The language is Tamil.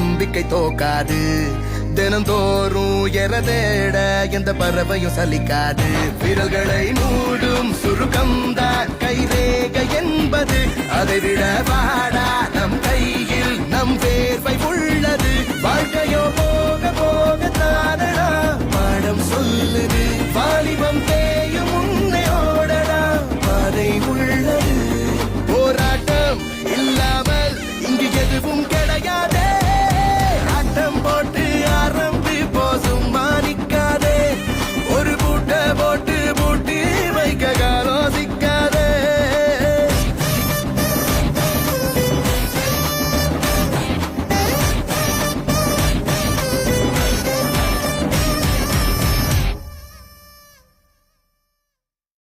நம்பிக்கை தோக்காது. தினந்தோறும் எற தேட எந்த பறவையும் சலிக்காது. விரல்களை மூடும் சுருக்கம்தான் கைரேகை என்பது. அதை விட வாடா நம் கையில் நம் வேர்வை உள்ளது. வாழ்க்கையோ